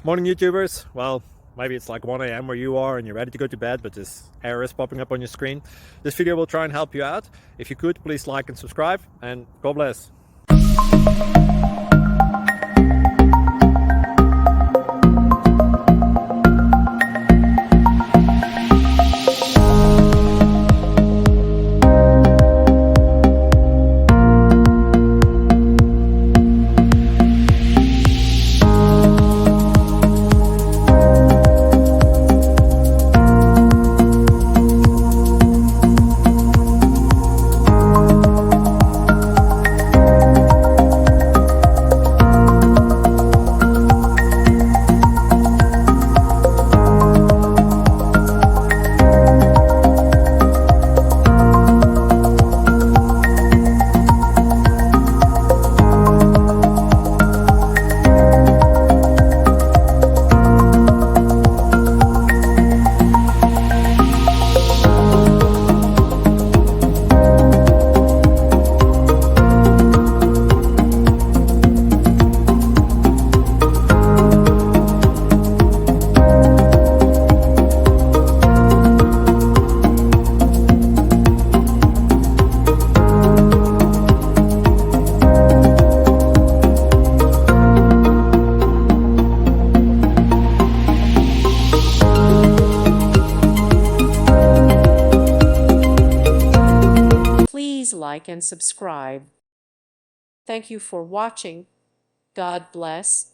Morning YouTubers. Well, maybe it's like 1 a.m. where you are and you're ready to go to bed, but this error is popping up on your screen. This video will try and help you out. If you could, please like and subscribe, and God bless. Please like and subscribe. Thank you for watching. God bless.